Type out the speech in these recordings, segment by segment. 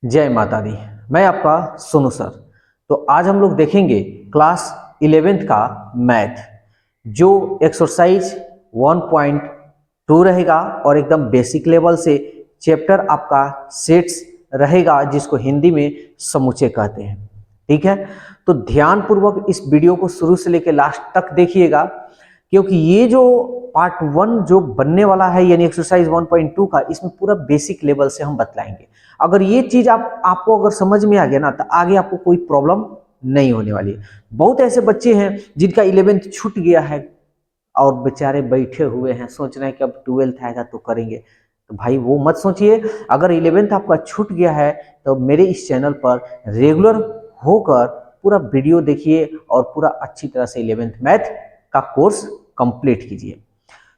जय माता दी। मैं आपका सोनू सर। तो आज हम लोग देखेंगे क्लास 11th का मैथ, जो एक्सरसाइज 1.2 रहेगा और एकदम बेसिक लेवल से चैप्टर आपका सेट्स रहेगा, जिसको हिंदी में समुच्चय कहते हैं। ठीक है, तो ध्यान पूर्वक इस वीडियो को शुरू से लेकर लास्ट तक देखिएगा, क्योंकि ये जो पार्ट 1 जो बनने वाला है यानी एक्सरसाइज 1.2 का, इसमें पूरा बेसिक लेवल से हम बतलाएंगे। अगर ये चीज आपको अगर समझ में आ गया ना, तो आगे आपको कोई प्रॉब्लम नहीं होने वाली है। बहुत ऐसे बच्चे हैं जिनका 11th छूट गया है और बेचारे बैठे हुए हैं, सोच रहे हैं कि अब 12th आएगा तो करेंगे। तो भाई वो मत सोचिए। अगर 11th आपका छूट गया है तो मेरे इस चैनल पर रेगुलर होकर पूरा वीडियो देखिए और पूरा अच्छी तरह से 11th मैथ का कोर्स कंप्लीट कीजिए।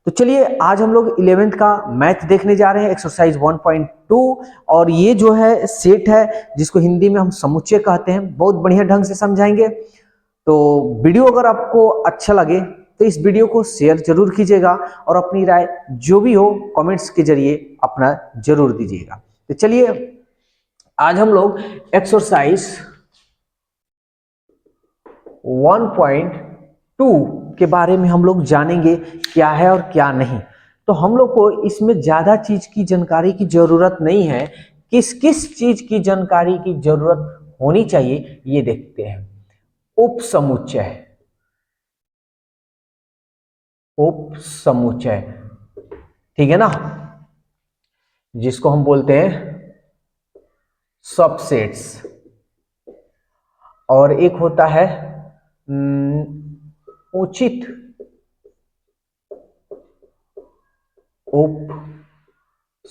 तो चलिए आज हम लोग 11th का मैथ देखने जा रहे हैं, एक्सरसाइज 1.2। और ये जो है सेट है, जिसको हिंदी में हम समुच्चय कहते हैं। बहुत बढ़िया ढंग से समझाएंगे। तो वीडियो अगर आपको अच्छा लगे तो इस वीडियो को शेयर जरूर कीजिएगा और अपनी राय जो भी हो कमेंट्स के जरिए अपना जरूर दीजिएगा। तो चलिए आज हम लोग एक्सरसाइज 1.2 के बारे में हम लोग जानेंगे क्या है और क्या नहीं। तो हम लोग को इसमें ज्यादा चीज की जानकारी की जरूरत नहीं है। किस किस चीज की जानकारी की जरूरत होनी चाहिए ये देखते हैं। उपसमुच्चय, उपसमुच्चय, ठीक है ना, जिसको हम बोलते हैं सबसेट्स। और एक होता है उचित उप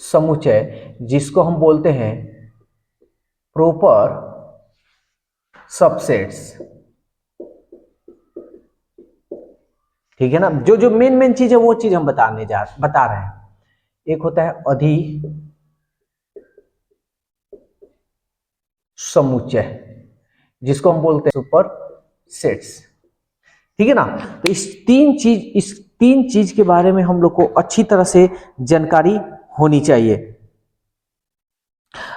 समुच्चय, जिसको हम बोलते हैं प्रॉपर सबसेट्स। ठीक है ना, जो जो मेन चीज है वो चीज हम बता रहे हैं। एक होता है अधि समुच्चय, जिसको हम बोलते हैं सुपर सेट्स। ठीक है ना, तो इस तीन चीज के बारे में हम लोग को अच्छी तरह से जानकारी होनी चाहिए।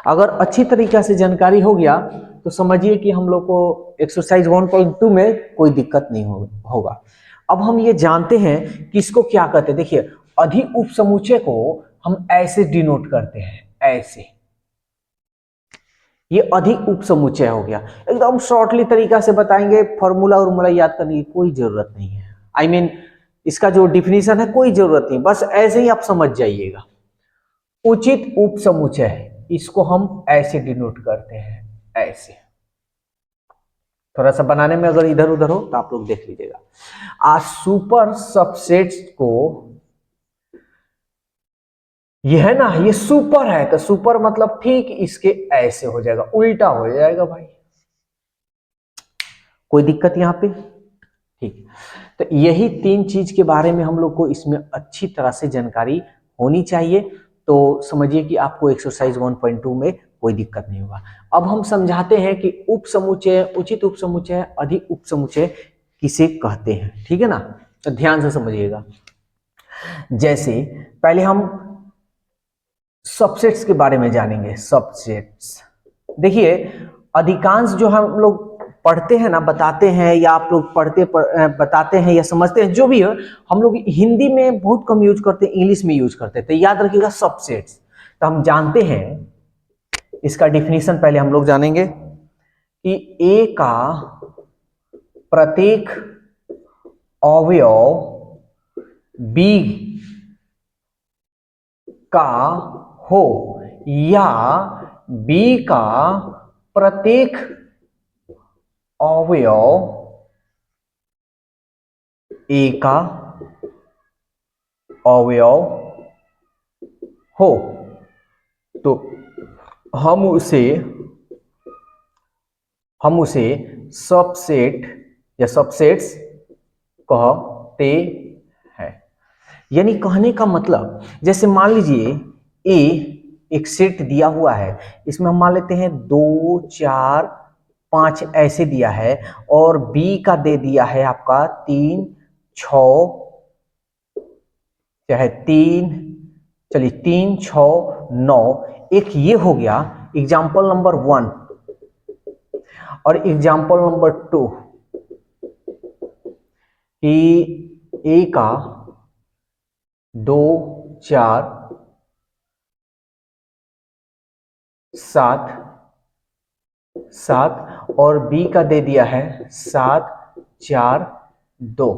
अगर अच्छी तरीके से जानकारी हो गया तो समझिए कि हम लोग को एक्सरसाइज 1.2 में कोई दिक्कत नहीं होगा। अब हम ये जानते हैं कि इसको क्या कहते हैं। देखिए, अधि उपसमुच्चय को हम ऐसे डिनोट करते हैं, ऐसे। ये अधिक उपसमुच्चय हो गया। एकदम शॉर्टली तरीका से बताएंगे, फॉर्मूला उर्मूला याद करने की कोई जरूरत नहीं है। I mean, इसका जो डिफिनीशन है कोई जरूरत नहीं, बस ऐसे ही आप समझ जाइएगा। उचित उपसमुच्चय, इसको हम ऐसे डिनोट करते हैं, ऐसे। थोड़ा सा बनाने में अगर इधर उधर हो तो आप लोग देख लीजिएगा। आज सुपर सबसेट्स को, ये है ना, ये सुपर है तो सुपर मतलब ठीक इसके ऐसे हो जाएगा, उल्टा हो जाएगा भाई। कोई दिक्कत यहां पे? ठीक। तो यही तीन चीज के बारे में हम लोग को इसमें अच्छी तरह से जानकारी होनी चाहिए। तो समझिए कि आपको एक्सरसाइज 1.2 में कोई दिक्कत नहीं होगा। अब हम समझाते हैं कि उपसमुच्चय, उचित उपसमुच्चय, अधिक उपसमुच्चय किसे कहते हैं। ठीक है ना, तो ध्यान से समझिएगा। जैसे पहले हम सबसेट्स के बारे में जानेंगे। सबसेट्स, देखिए, अधिकांश जो हम लोग पढ़ते हैं ना, बताते हैं, या आप लोग बताते हैं या समझते हैं, जो भी है, हम लोग हिंदी में बहुत कम यूज करते हैं, इंग्लिश में यूज करते हैं। तो याद रखिएगा सबसेट्स। तो हम जानते हैं, इसका डिफिनीशन पहले हम लोग जानेंगे कि ए का प्रत्येक अवयव बी का हो या बी का प्रत्येक अवयव ए का अवयव हो, तो हम उसे सबसेट या सबसेट्स कहते हैं। यानी कहने का मतलब, जैसे मान लीजिए ए एक सेट दिया हुआ है, इसमें हम मान लेते हैं 2 4 5 ऐसे दिया है, और बी का दे दिया है आपका 3 6, चाहे 3, चलिए 3 6 9, एक ये हो गया। एग्जाम्पल नंबर 1 और एग्जाम्पल नंबर 2 कि ए का 2 4 7 7 और बी का दे दिया है 7 4 2।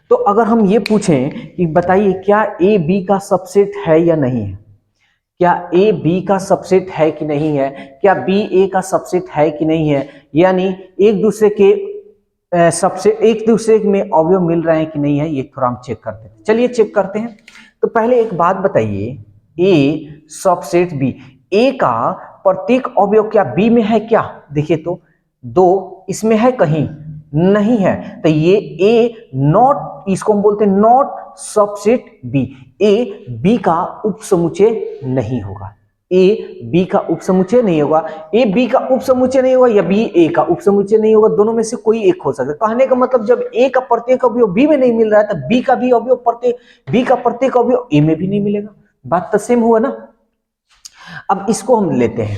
तो अगर हम ये पूछें कि बताइए क्या ए बी का सबसेट है या नहीं है, क्या ए बी का सबसेट है कि नहीं है, क्या बी ए का सबसेट है कि नहीं है, यानी एक दूसरे के सबसे एक दूसरे में अवयव मिल रहे हैं कि नहीं है, ये थोड़ा हम चेक करते हैं। चलिए चेक करते हैं। तो पहले एक बात बताइए, ए सबसेट बी, ए का प्रत्येक अवयव क्या बी में है क्या? देखिए तो 2 इसमें है कहीं नहीं है, तो ये ए नॉट, इसको हम बोलते हैं not subset B. A B का उपसमुच्चय नहीं होगा, ए बी का उपसमुच्चय नहीं होगा, ए बी का उपसमुच्चय नहीं होगा या बी ए का उपसमुच्चय नहीं होगा, दोनों में से कोई एक हो सकता है। कहने का मतलब जब ए का प्रत्येक अवयव बी में नहीं मिल रहा है तो बी का भी अवयव प्रत्येक बी का प्रत्येक अवयव ए में भी नहीं मिलेगा। बात तो सेम हुआ ना। अब इसको हम लेते हैं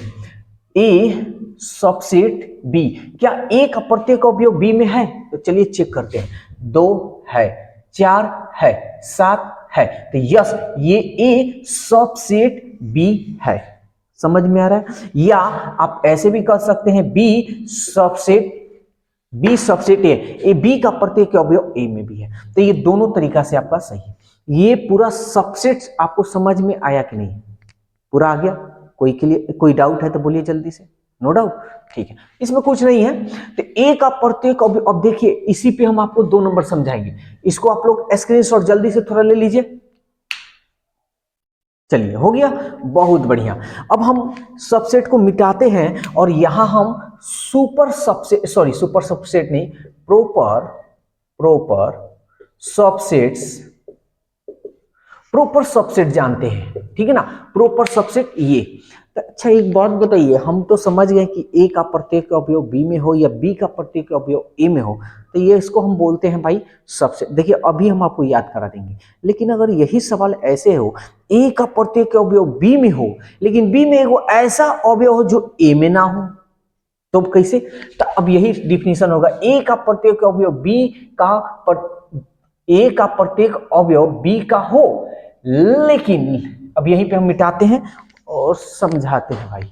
ए सबसेट बी, क्या ए का प्रत्येक अवयव बी में है? तो चलिए चेक करते हैं। 2 है, 4 है, 7 है, तो यस ये ए सबसेट बी है। समझ में आ रहा है? या आप ऐसे भी कह सकते हैं बी सबसेट ए बी का प्रत्येक अवयव ए में भी है। तो ये दोनों तरीका से आपका सही है। ये पूरा सबसेट आपको समझ में आया कि नहीं? पूरा आ गया? कोई के लिए कोई डाउट है तो बोलिए जल्दी से। नो डाउट, ठीक है, इसमें कुछ नहीं है। तो ए का प्रत्येक अब देखिए इसी पे हम आपको 2 नंबर समझाएंगे, इसको आप लोग स्क्रीनशॉट जल्दी से थोड़ा ले लीजिए। चलिए हो गया, बहुत बढ़िया। अब हम सबसेट को मिटाते हैं और यहां हम सुपर सबसेट नहीं, प्रोपर सबसेट जानते हैं, ठीक है ना। प्रोपर सबसेट ये। तो अच्छा एक बात बताइए, हम तो समझ गए कि ए का प्रत्येक अवयव बी में हो या बी का प्रत्येक अवयव ए में हो, तो ये इसको हम बोलते हैं भाई सबसेट। देखिए अभी हम आपको याद करा देंगे, लेकिन अगर यही सवाल ऐसे हो ए का प्रत्येक अवयव बी में हो लेकिन बी में एगो ऐसा अवयव हो जो ए में ना हो, तो कैसे? तो अब यही डिफिनेशन होगा, ए का प्रत्येक अवयव ए का प्रत्येक अवयव बी का हो, लेकिन अब यहीं पे हम मिटाते हैं और समझाते हैं भाई।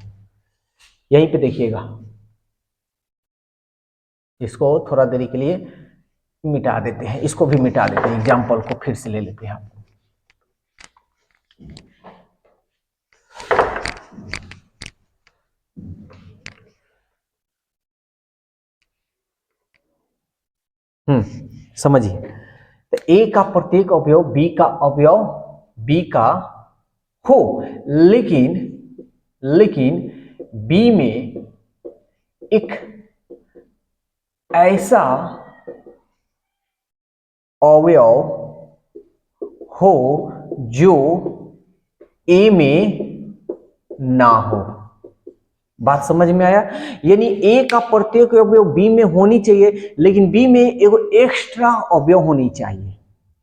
यहीं पे देखिएगा, इसको थोड़ा देरी के लिए मिटा देते हैं, इसको भी मिटा देते हैं, एग्जाम्पल को फिर से ले लेते हैं। समझिए, तो ए का प्रत्येक अवयव बी का हो, लेकिन बी में एक ऐसा अवयव हो जो ए में ना हो। बात समझ में आया? यानी ए का प्रत्येक अवयव बी में होनी चाहिए लेकिन बी में एगो एक्स्ट्रा अवयव होनी चाहिए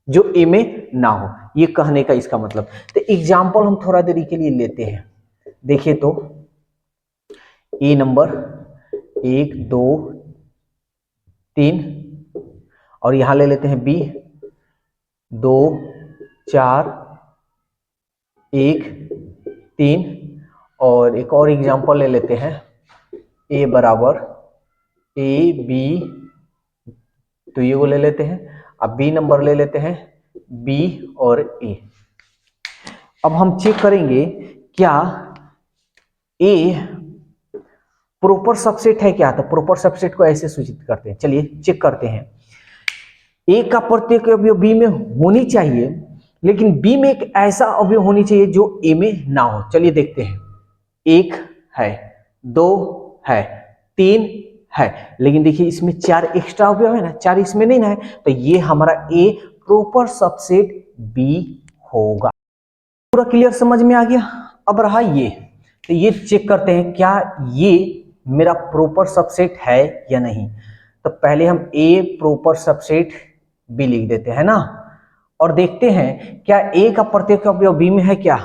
जो ए में ना हो, ये कहने का इसका मतलब। तो एग्जाम्पल हम थोड़ा देरी के लिए लेते हैं। देखिए तो ए नंबर 1 2 3 और यहां ले लेते हैं बी 2 4 1 3 और एक और एग्जांपल ले लेते हैं ए बराबर ए बी, तो ये वो ले लेते हैं। अब बी नंबर ले लेते हैं बी और ए। अब हम चेक करेंगे क्या ए प्रॉपर सबसेट है क्या। तो प्रॉपर सबसेट को ऐसे सूचित करते हैं, चलिए चेक करते हैं। ए का प्रत्येक अवयव बी में होनी चाहिए लेकिन बी में एक ऐसा अवयव होनी चाहिए जो ए में ना हो। चलिए देखते हैं, 1 है, 2 है, 3 है, लेकिन देखिए इसमें 4 एक्स्ट्रा अवयव है ना, 4 इसमें नहीं ना है, तो ये हमारा ए प्रॉपर सबसेट बी होगा। पूरा क्लियर समझ में आ गया? अब रहा ये, तो ये चेक करते हैं क्या ये मेरा प्रॉपर सबसेट है या नहीं। तो पहले हम ए प्रॉपर सबसेट बी लिख देते हैं ना, और देखते हैं क्या ए का प्रत्येक अवयव बी में है क्या।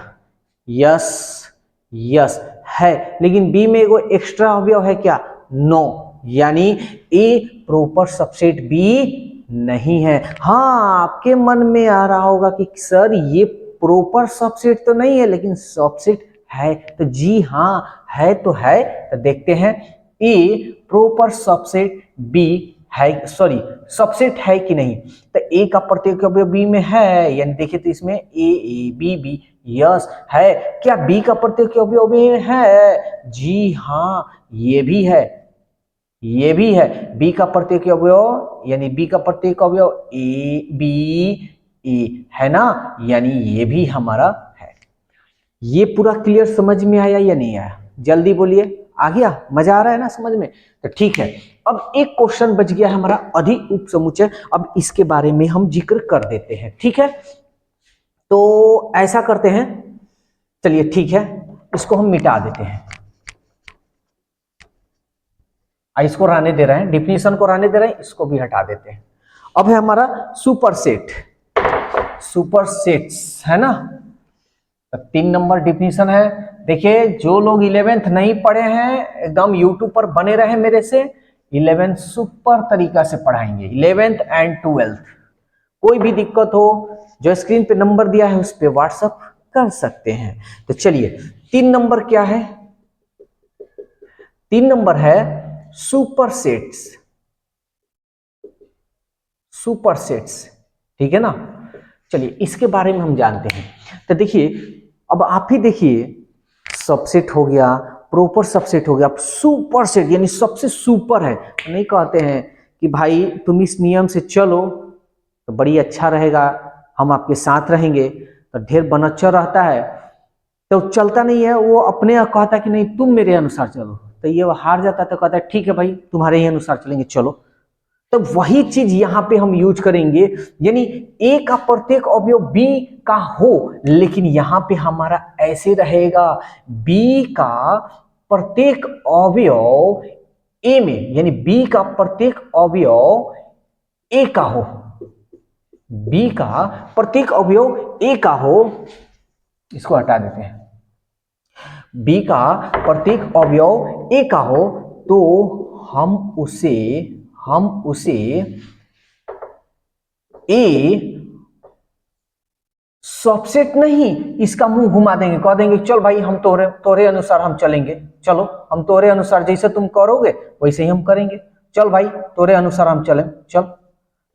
यस, यस है, लेकिन बी में एगो एक्स्ट्रा अवयव है क्या? नो, यानी ए प्रॉपर सबसेट बी नहीं है। हाँ, आपके मन में आ रहा होगा कि सर ये प्रॉपर सबसेट तो नहीं है लेकिन सबसेट है, तो जी हाँ है तो है। तो देखते हैं ए प्रॉपर सबसेट बी है, सॉरी सबसेट है कि नहीं। तो ए का प्रत्येक अवयव बी में है, यानी देखिए तो इसमें ए बी बी, यस है। क्या बी का प्रत्येक अवयव बी में है? जी हाँ ये भी है, ये भी है। बी का प्रत्येक अवयव यानी बी का प्रत्येक अवयव ए बी ए है ना, यानी ये भी हमारा है। ये पूरा क्लियर समझ में आया या नहीं आया? जल्दी बोलिए, आ गया? मजा आ रहा है ना समझ में? तो ठीक है, अब एक क्वेश्चन बच गया है हमारा अधि उपसमुच्चय। अब इसके बारे में हम जिक्र कर देते हैं, ठीक है? तो ऐसा करते हैं, चलिए ठीक है, इसको हम मिटा देते हैं, इसको रहने दे रहे हैं, डिफिनीशन को रहने दे रहे हैं, इसको भी हटा देते हैं। अब है हमारा सुपरसेट, सुपरसेट्स है ना। तो 3 नंबर डिफिनीशन है। देखिए जो लोग 11th नहीं पढ़े हैं एकदम यूट्यूब पर बने रहे मेरे से, 11th सुपर तरीका से पढ़ाएंगे, 11th एंड 12th। कोई भी दिक्कत हो जो स्क्रीन पे नंबर दिया है उस पे व्हाट्सएप कर सकते हैं। तो चलिए 3 नंबर क्या है? 3 नंबर है सुपरसेट्स, सुपरसेट्स, ठीक है ना। चलिए इसके बारे में हम जानते हैं। तो देखिए अब आप ही देखिए, सबसेट हो गया, प्रॉपर सबसेट हो गया, अब सुपरसेट यानी सबसे सुपर है। नहीं कहते हैं कि भाई तुम इस नियम से चलो तो बड़ी अच्छा रहेगा, हम आपके साथ रहेंगे। तो ढेर बनच्चर रहता है तो चलता नहीं है, वो अपने आप कहता है कि नहीं तुम मेरे अनुसार चलो, तो ये हार जाता है तो कहता है ठीक है भाई तुम्हारे ही अनुसार चलेंगे, चलो। तो वही चीज यहां पे हम यूज करेंगे, यानी ए का प्रत्येक अवयव बी का हो, लेकिन यहां पे हमारा ऐसे रहेगा, बी का प्रत्येक अवयव ए में, यानी बी का प्रत्येक अवयव ए का हो, बी का प्रत्येक अवयव ए का हो। इसको हटा देते हैं, बी का प्रत्येक अवयव ए का हो तो हम उसे ए सबसेट नहीं, इसका मुंह घुमा देंगे, कह देंगे चल भाई हम तोरे अनुसार हम चलेंगे, चलो हम तोरे अनुसार जैसे तुम करोगे वैसे ही हम करेंगे, चल भाई तोरे अनुसार हम चलें, चल।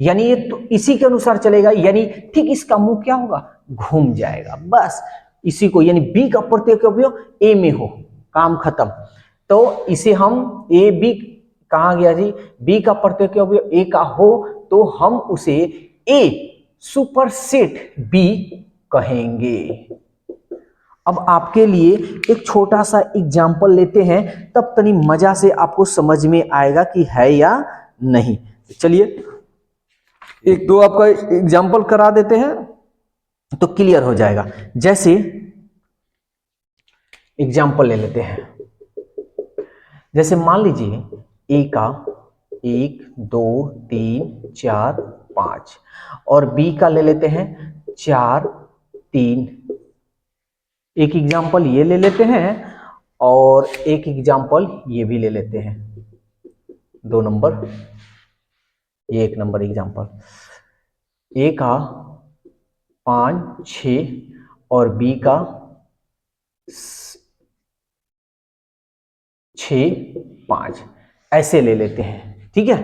यानी ये तो इसी के अनुसार चलेगा, यानी ठीक इसका मुंह क्या होगा? घूम जाएगा, बस इसी को, यानी बी का प्रत्येक अवयव ए में हो, काम खत्म। तो इसे हम ए बी, कहा गया जी? बी का प्रत्येक अवयव ए का हो तो हम उसे ए सुपरसेट बी कहेंगे। अब आपके लिए एक छोटा सा एग्जाम्पल लेते हैं, तब तनी मजा से आपको समझ में आएगा कि है या नहीं। चलिए एक दो आपका एग्जाम्पल करा देते हैं तो क्लियर हो जाएगा। जैसे एग्जाम्पल ले लेते हैं, जैसे मान लीजिए ए का 1 2 3 4 5 और बी का ले लेते हैं 4 3। एक एग्जाम्पल ये ले लेते हैं और एक एग्जाम्पल ये भी ले लेते हैं, 2 नंबर, ये 1 नंबर एग्जाम्पल। ए का 5 6 और बी का 6 5 ऐसे ले लेते हैं, ठीक है।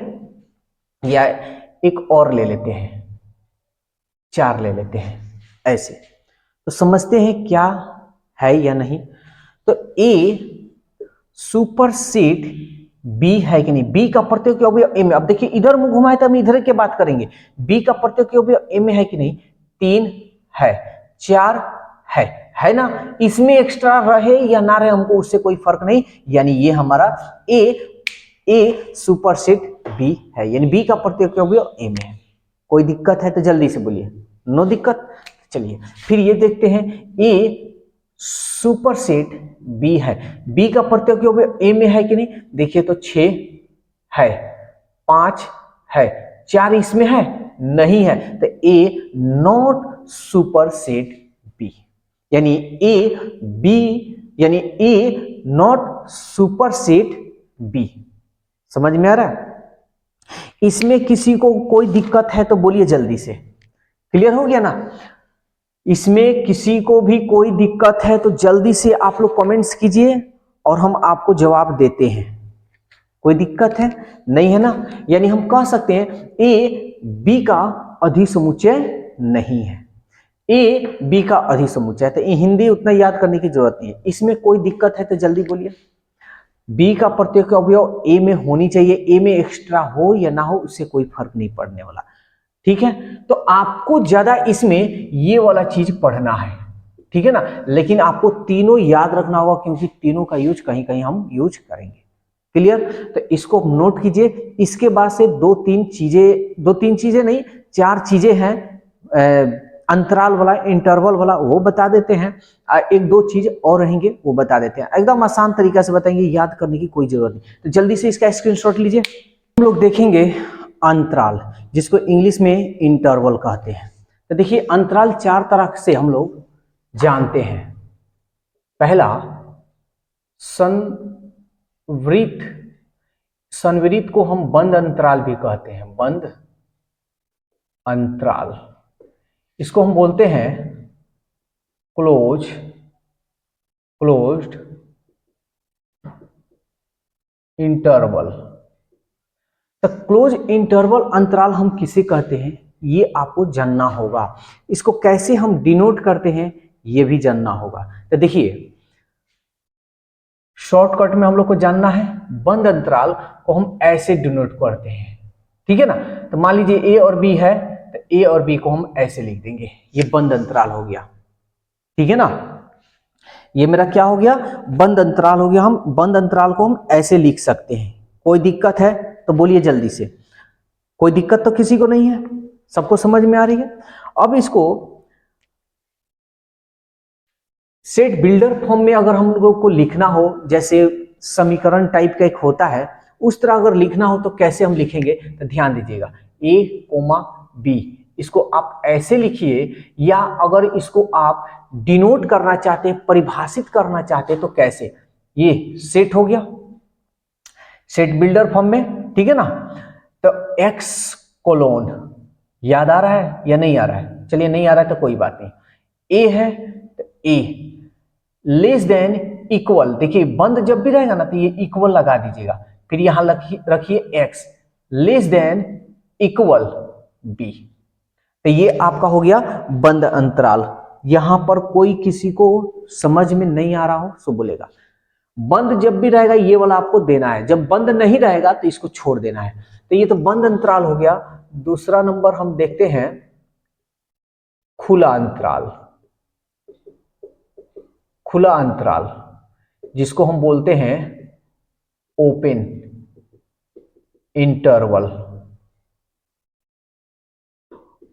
या एक और ले लेते हैं, 4 ले लेते हैं, ऐसे। तो समझते हैं क्या है या नहीं। तो ए सुपरसीड बी है कि नहीं? बी का प्रत्येक अवयव ए में, अब देखिए इधर मुंह घुमाए तो हम इधर की बात करेंगे, बी का प्रत्येक अवयव ए में है कि नहीं? 3 है, 4 है ना। इसमें एक्स्ट्रा रहे या ना रहे हमको उससे कोई फर्क नहीं, यानी ये हमारा ए सुपरसेट बी है, यानी बी का प्रत्येक अवयव ए में है। कोई दिक्कत है तो जल्दी से बोलिए, नो दिक्कत। चलिए फिर ये देखते हैं, ए सुपरसेट बी है, बी का प्रत्येक अवयव ए में है कि नहीं? देखिए तो 6 है, 5 है, 4 इसमें है नहीं है, तो ए नॉट सुपरसेट बी, यानी ए बी यानी ए नॉट सुपरसीड बी। समझ में आ रहा है? इसमें किसी को कोई दिक्कत है तो बोलिए जल्दी से। क्लियर हो गया ना? इसमें किसी को भी कोई दिक्कत है तो जल्दी से आप लोग कमेंट्स कीजिए और हम आपको जवाब देते हैं। कोई दिक्कत है? नहीं है ना? यानी हम कह सकते हैं ए बी का अधिसमुच्चय नहीं है। ए बी का अधिसमुच्चय, तो हिंदी उतना याद करने की जरूरत नहीं है। इसमें कोई दिक्कत है तो जल्दी बोलिए। बी का प्रत्येक अवयव ए में होनी चाहिए, ए में एक्स्ट्रा हो या ना हो उससे कोई फर्क नहीं पड़ने वाला। ठीक है, तो आपको ज्यादा इसमें ये वाला चीज पढ़ना है, ठीक है ना? लेकिन आपको तीनों याद रखना होगा क्योंकि तीनों का यूज कहीं कहीं हम यूज करेंगे। क्लियर? तो इसको नोट कीजिए। इसके बाद से दो तीन चीजें नहीं, 4 चीजें हैं, अंतराल वाला, इंटरवल वाला वो बता देते हैं, 1-2 चीज और रहेंगे वो बता देते हैं। एकदम आसान तरीका से बताएंगे, याद करने की कोई जरूरत नहीं। तो जल्दी से इसका स्क्रीनशॉट लीजिए। हम लोग देखेंगे अंतराल, जिसको इंग्लिश में इंटरवल कहते हैं। तो देखिए अंतराल 4 तरह से हम लोग जानते हैं। पहला संवृत को हम बंद अंतराल भी कहते हैं, बंद अंतराल। इसको हम बोलते हैं क्लोज्ड इंटरवल। तो क्लोज इंटरवल अंतराल हम किसे कहते हैं ये आपको जानना होगा। इसको कैसे हम डिनोट करते हैं ये भी जानना होगा। तो देखिए शॉर्टकट में हम लोग को जानना है, बंद अंतराल को हम ऐसे डिनोट करते हैं, ठीक है ना? तो मान लीजिए ए और बी है, तो ए और बी को हम ऐसे लिख देंगे, ये बंद अंतराल हो गया, ठीक है ना? ये मेरा क्या हो गया? बंद अंतराल हो गया। हम बंद अंतराल को हम ऐसे लिख सकते हैं। कोई दिक्कत है तो बोलिए जल्दी से। कोई दिक्कत तो किसी को नहीं है? सबको समझ में आ रही है? अब इसको सेट बिल्डर फॉर्म में अगर हम लोगों को लिखना हो, जैसे समीकरण टाइप का एक होता है, उस तरह अगर लिखना हो तो कैसे हम लिखेंगे? तो ध्यान दीजिएगा, ए कोमा बी, इसको आप ऐसे लिखिए, या अगर इसको आप डिनोट करना चाहते हैं, परिभाषित करना चाहते हैं तो कैसे? ये सेट हो गया, सेट बिल्डर फॉर्म में, ठीक है ना? तो एक्स कोलोन, याद आ रहा है या नहीं आ रहा है? चलिए नहीं आ रहा है तो कोई बात नहीं। ए है तो ए लेस देन इक्वल, देखिए बंद जब भी रहेगा ना तो ये इक्वल लगा दीजिएगा, फिर यहां रखिए x less than equal B. तो ये आपका हो गया बंद अंतराल। यहां पर कोई किसी को समझ में नहीं आ रहा हो सो बोलेगा। बंद जब भी रहेगा ये वाला आपको देना है, जब बंद नहीं रहेगा तो इसको छोड़ देना है। तो ये तो बंद अंतराल हो गया। दूसरा नंबर हम देखते हैं खुला अंतराल। खुला अंतराल जिसको हम बोलते हैं ओपन इंटरवल।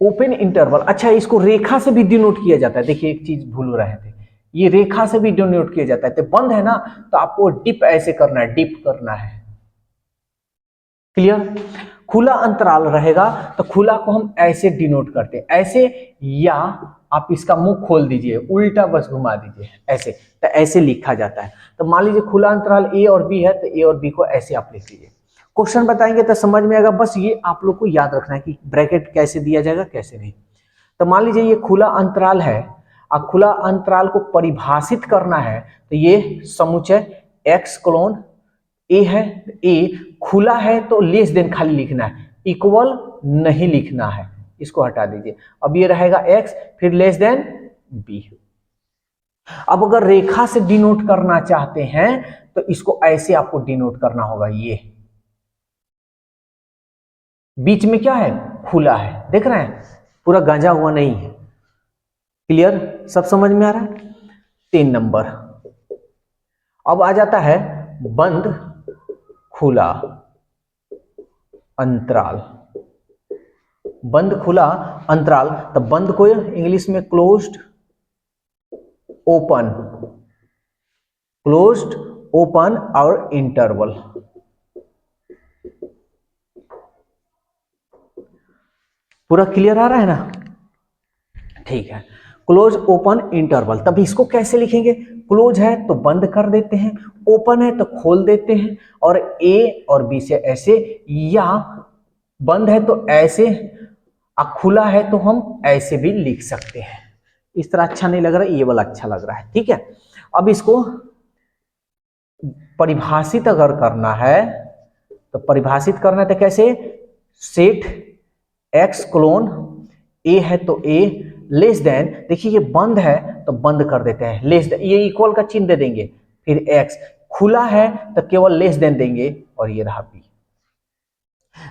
ओपन इंटरवल, अच्छा इसको रेखा से भी डिनोट किया जाता है। देखिए एक चीज भूल रहे थे, ये रेखा से भी डिनोट किया जाता है। तो बंद है ना तो आपको डिप ऐसे करना है, डिप करना है। क्लियर? खुला अंतराल रहेगा तो खुला को हम ऐसे डिनोट करते हैं, ऐसे, या आप इसका मुंह खोल दीजिए, उल्टा बस घुमा दीजिए ऐसे, तो ऐसे लिखा जाता है। तो मान लीजिए खुला अंतराल ए और बी है तो ए और बी को ऐसे आप लिख लीजिए। क्वेश्चन बताएंगे तो समझ में आएगा, बस ये आप लोग को याद रखना है कि ब्रैकेट कैसे दिया जाएगा कैसे नहीं। तो मान लीजिए ये खुला अंतराल है और खुला अंतराल को परिभाषित करना है, तो ये समुच्चय एक्स कोलोन ए है, ए खुला है तो लेस देन खाली लिखना है, इक्वल नहीं लिखना है, इसको हटा दीजिए। अब ये रहेगा एक्स फिर लेस देन बी। अब अगर रेखा से डिनोट करना चाहते हैं तो इसको ऐसे आपको डिनोट करना होगा, ये बीच में क्या है? खुला है, देख रहे हैं पूरा गांजा हुआ नहीं है। क्लियर? सब समझ में आ रहा है? 3 नंबर। अब आ जाता है बंद खुला अंतराल। बंद खुला अंतराल, तो बंद को इंग्लिश में क्लोज्ड ओपन, क्लोज्ड ओपन और इंटरवल। पूरा क्लियर आ रहा है ना? ठीक है, क्लोज ओपन इंटरवल। तब इसको कैसे लिखेंगे? क्लोज है तो बंद कर देते हैं, ओपन है तो खोल देते हैं, और ए और बी से ऐसे, या बंद है तो ऐसे, खुला है तो हम ऐसे भी लिख सकते हैं। इस तरह अच्छा नहीं लग रहा है, ये वाला अच्छा लग रहा है, ठीक है। अब इसको परिभाषित अगर करना है तो परिभाषित करना है तो कैसे, सेट एक्स क्लोन ए है तो ए लेस देन, देखिए ये बंद है तो बंद कर देते हैं, लेस देन ये इक्वल का चिन्ह दे देंगे, फिर एक्स, खुला है तो केवल लेस देन देंगे, और ये रहा बी।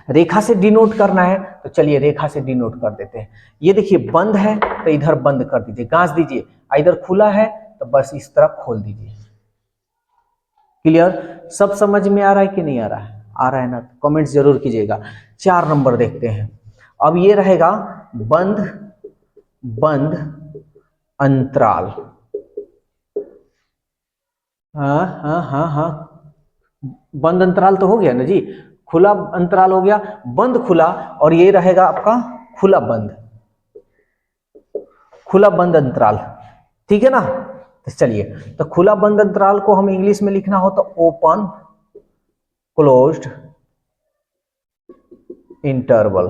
रेखा से डिनोट करना है तो चलिए रेखा से डिनोट कर देते हैं। ये देखिए बंद है तो इधर बंद कर दीजिए, गांच दीजिए, इधर खुला है तो बस इस तरह खोल दीजिए। क्लियर, सब समझ में आ रहा है कि नहीं आ रहा है? आ रहा है ना, कमेंट्स जरूर कीजिएगा। 4 नंबर देखते हैं। अब ये रहेगा बंद बंद अंतराल। हाँ हाँ हाँ हाँ, बंद अंतराल तो हो गया ना जी, खुला अंतराल हो गया, बंद खुला, और ये रहेगा आपका खुला बंद, खुला बंद अंतराल, ठीक है ना। तो चलिए, तो खुला बंद अंतराल को हम इंग्लिश में लिखना हो तो ओपन क्लोज्ड इंटरवल।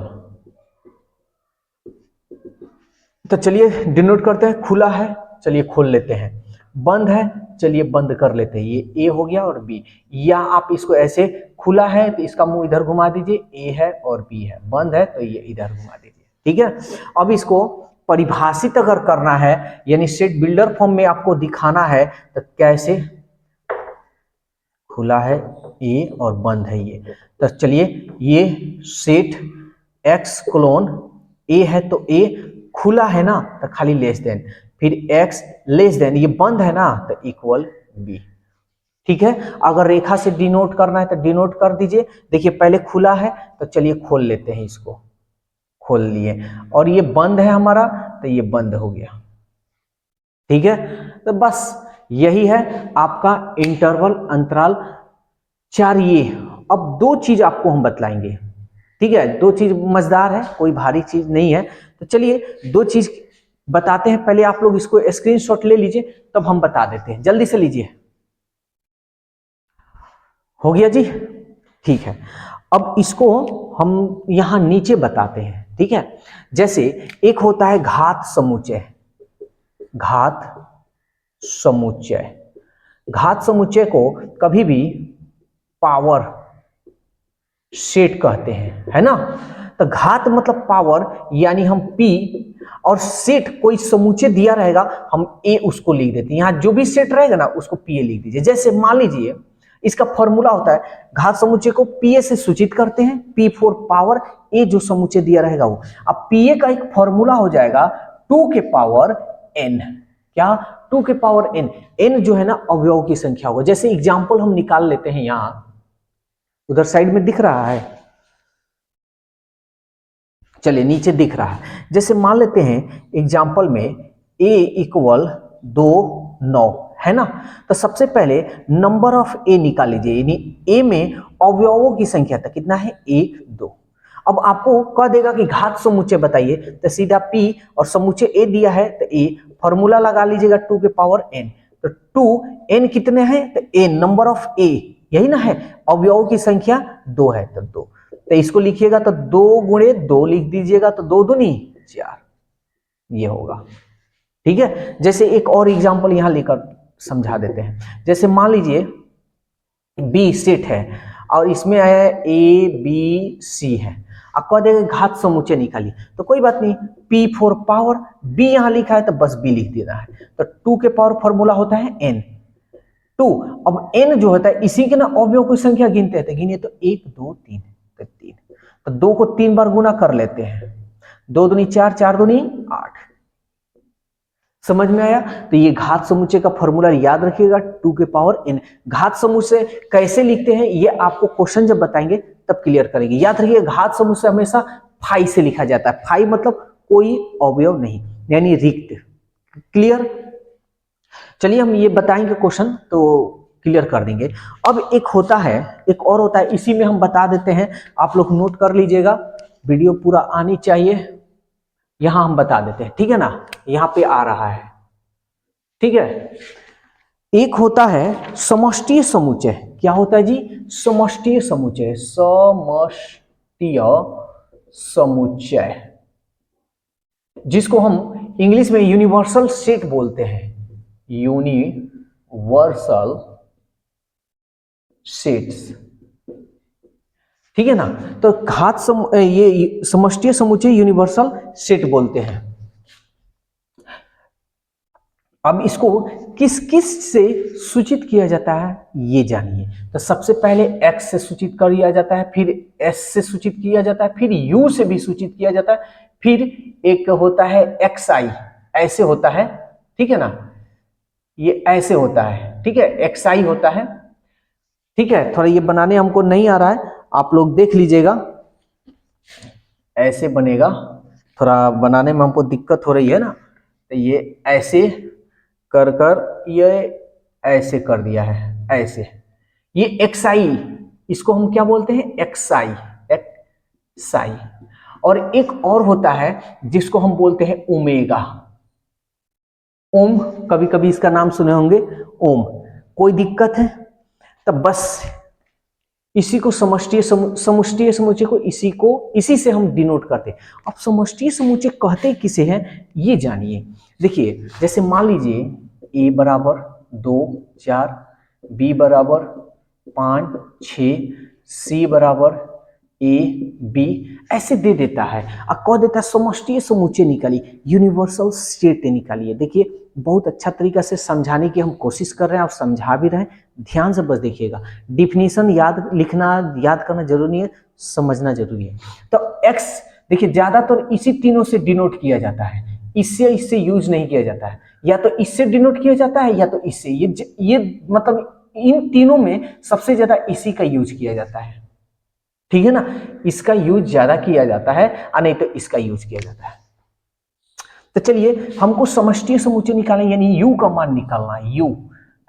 तो चलिए डिनोट करते हैं, खुला है चलिए खोल लेते हैं, बंद है चलिए बंद कर लेते हैं, ये ए हो गया और बी, या आप इसको ऐसे, खुला है तो इसका मुंह इधर घुमा दीजिए, ए है और बी है, बंद है तो ये इधर घुमा दीजिए, ठीक है। अब इसको परिभाषित अगर करना है, यानी सेट बिल्डर फॉर्म में आपको दिखाना है तो कैसे, खुला है ए और बंद है ये, तो चलिए ये सेट एक्स क्लोन ए है तो ए, खुला है ना तो खाली लेस देन, फिर एक्स लेस देन, ये बंद है ना तो इक्वल बी, ठीक है। अगर रेखा से डिनोट करना है तो डिनोट कर दीजिए। देखिए पहले खुला है तो चलिए खोल लेते हैं, इसको खोल लिए, और ये बंद है हमारा तो ये बंद हो गया, ठीक है। तो बस यही है आपका इंटरवल अंतराल 4। ये अब 2 चीज आपको हम बतलाएंगे, ठीक है, 2 चीज मजेदार है, कोई भारी चीज नहीं है। तो चलिए 2 चीज बताते हैं, पहले आप लोग इसको स्क्रीनशॉट ले लीजिए तब हम बता देते हैं, जल्दी से लीजिए। हो गया जी, ठीक है। अब इसको हम यहां नीचे बताते हैं, ठीक है। जैसे एक होता है घात समुच्चय, घात समुच्चय, घात समुच्चय को कभी भी पावर सेट कहते हैं, है ना। तो घात मतलब पावर, यानी हम P और सेट कोई समुच्चय दिया रहेगा हम A उसको लिख देते हैं, यहां जो भी सेट रहेगा ना उसको PA लिख दीजिए। जैसे मान लीजिए इसका फॉर्मूला होता है, घात समुच्चय को PA से सूचित करते हैं, P फॉर पावर A जो समुच्चय दिया रहेगा वो। अब PA का एक फॉर्मूला हो जाएगा 2 के पावर n, क्या 2 के पावर n, n जो है ना अवयव की संख्या होगा। जैसे एग्जाम्पल हम निकाल लेते हैं, यहां उधर साइड में दिख रहा है, चलिए नीचे दिख रहा है। जैसे मान लेते हैं एग्जाम्पल में a इक्वल 2 9 है ना, तो सबसे पहले नंबर ऑफ a निकाल लीजिए, यानी a में अवयवों की संख्या तक कितना है 1 2। अब आपको कह देगा कि घात समुच्चय बताइए, तो सीधा p और समुच्चय a दिया है तो a, फॉर्मूला लगा लीजिएगा 2 के पावर n, तो 2 n कितने हैं तो a नंबर ऑफ a, यही ना है, अवयवों की संख्या 2 है तो 2, तो इसको लिखिएगा तो 2 गुणे 2 लिख दीजिएगा तो 2 दूनी 4, ये होगा, ठीक है। जैसे एक और एग्जांपल यहां लेकर समझा देते हैं। जैसे मान लीजिए बी सेट है और इसमें आया ए बी सी है, अब कह देगा घात समुच्चय निकालिए, तो कोई बात नहीं, P फॉर पावर B यहां लिखा है तो बस B लिख देना है। तो 2 के पावर फॉर्मूला होता है n 2, अब n जो होता है इसी के ना अवयव की संख्या गिनते हैं, तो गिनिए तो 1 2 3 तो 3, तो 2 को 3 बार गुना कर लेते हैं, 2 दूनी 4 4 दूनी 8, समझ में आया। तो ये घात समुच्चय का फॉर्मूला याद रखिएगा 2 के पावर n। घात समुच्चय कैसे लिखते हैं ये आपको क्वेश्चन जब बताएंगे तब क्लियर करेंगे। याद रखिए घात समुच्चय हमेशा फाई से लिखा जाता है, फाई मतलब कोई अवयव नहीं, यानी रिक्त, क्लियर। चलिए हम ये बताएंगे क्वेश्चन तो क्लियर कर देंगे। अब एक होता है, एक और होता है, इसी में हम बता देते हैं, आप लोग नोट कर लीजिएगा, वीडियो पूरा आनी चाहिए, यहां हम बता देते हैं, ठीक है ना, यहां पे आ रहा है, ठीक है। एक होता है समष्टीय समुच्चय। क्या होता है जी? समष्टीय समुच्चय। समष्टीय समुच्चय, जिसको हम इंग्लिश में यूनिवर्सल सेट बोलते हैं। यूनिवर्सल सेट्स, ठीक है ना। तो ये समष्टीय समुच्चय यूनिवर्सल सेट बोलते हैं। अब इसको किस किस से सूचित किया जाता है ये जानिए। तो सबसे पहले x से सूचित कर दिया जाता है, फिर s से सूचित किया जाता है, फिर u से भी सूचित किया जाता है, फिर एक होता है xi, ऐसे होता है, ठीक है ना। ये ऐसे होता है, ठीक है, xi होता है, ठीक है। थोड़ा ये बनाने हमको नहीं आ रहा है, आप लोग देख लीजिएगा, ऐसे बनेगा। थोड़ा बनाने में हमको दिक्कत हो रही है ना, तो ये ऐसे कर कर ये ऐसे कर दिया है, ऐसे। ये एक्साई, इसको हम क्या बोलते हैं? एक्साई, एक्साई। और एक और होता है जिसको हम बोलते हैं ओमेगा। ओम, कभी कभी इसका नाम सुने होंगे, ओम। कोई दिक्कत है? तब बस इसी को समष्टीय समुच्चय को इसी से हम डिनोट करते हैं। अब समष्टीय समुच्चय कहते किसे हैं ये जानिए। देखिए, जैसे मान लीजिए a बराबर 2 4, b बराबर 5 6, c बराबर a b, ऐसे दे देता है और कह देता है समष्टीय समुच्चय निकालिए, यूनिवर्सल सेट निकालिए। देखिए, बहुत अच्छा तरीका से समझाने की हम कोशिश कर रहे हैं और समझा भी रहे हैं। ध्यान से बस देखिएगा, डिफिनीशन याद करना जरूरी नहीं है, समझना जरूरी है। तो x देखिए ज्यादातर इसी तीनों से डिनोट किया जाता है, इससे यूज नहीं किया जाता है। या तो इससे डिनोट किया जाता है या तो इससे। ये मतलब इन तीनों में सबसे ज्यादा इसी का यूज किया जाता है, ठीक है ना। इसका यूज ज्यादा किया जाता है और नहीं तो इसका यूज किया जाता है। तो चलिए, हमको समष्टीय समुच्चय निकालना यानी u का मान निकालना है, u।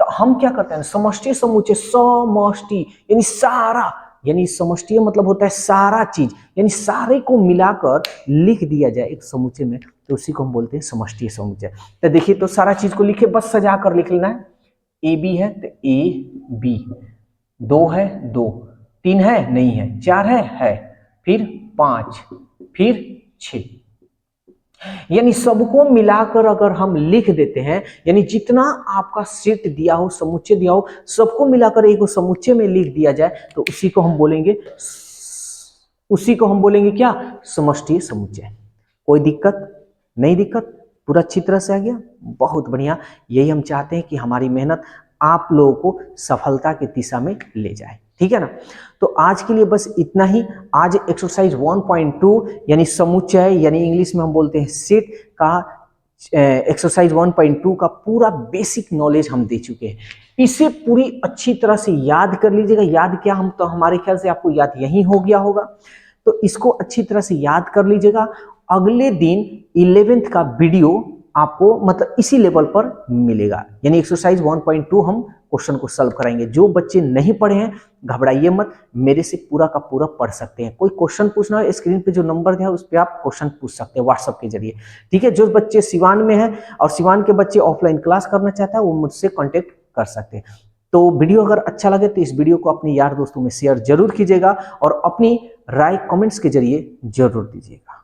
तो हम क्या करते हैं? समष्टीय समुच्चय, समष्टि यानी सारा, यानी समष्टीय मतलब होता है सारा चीज, यानी सारे को मिलाकर लिख दिया जाए एक समुच्चय में, तो उसी को हम बोलते हैं समष्टीय समुच्चय। तो देखिए, तो सारा चीज को लिखे, बस सजा कर लिख लेना है। ए बी है तो ए बी, 2 है 2, 3 है नहीं है, 4 है, फिर 5, फिर 6, यानी सबको मिलाकर अगर हम लिख देते हैं, यानी जितना आपका सेट दिया हो, समुच्चय दिया हो, सबको मिलाकर एक समुच्चय में लिख दिया जाए, तो उसी को हम बोलेंगे क्या? समष्टीय समुच्चय। कोई दिक्कत? नहीं दिक्कत? पूरा अच्छी तरह से आ गया? बहुत बढ़िया। यही हम चाहते हैं कि हमारी मेहनत आप लोगों को सफलता की दिशा में ले जाए, ठीक है ना। तो आज के लिए बस इतना ही। आज एक्सरसाइज 1.2 यानी समुच्चय, यानी इंग्लिश में हम बोलते हैं सेट का, एक्सरसाइज 1.2 का पूरा बेसिक नॉलेज हम दे चुके हैं। इसे पूरी अच्छी तरह से याद कर लीजिएगा। याद क्या, हम तो हमारे ख्याल से आपको याद यही हो गया होगा, तो इसको अच्छी तरह से याद कर लीजिएगा। अगले दिन 11th का वीडियो आपको मतलब इसी लेवल पर मिलेगा, यानी एक्सरसाइज 1.2 हम क्वेश्चन को सॉल्व कराएंगे। जो बच्चे नहीं पढ़े हैं घबराइए मत, मेरे से पूरा का पूरा पढ़ सकते हैं। कोई क्वेश्चन पूछना है, स्क्रीन पे जो नंबर है उस पर आप क्वेश्चन पूछ सकते हैं व्हाट्सएप के जरिए, ठीक है। जो बच्चे सिवान में हैं और सिवान के बच्चे ऑफलाइन क्लास करना चाहते हैं वो मुझसे कॉन्टेक्ट कर सकते हैं। तो वीडियो अगर अच्छा लगे तो इस वीडियो को अपने यार दोस्तों में शेयर जरूर कीजिएगा और अपनी राय कमेंट्स के जरिए जरूर दीजिएगा।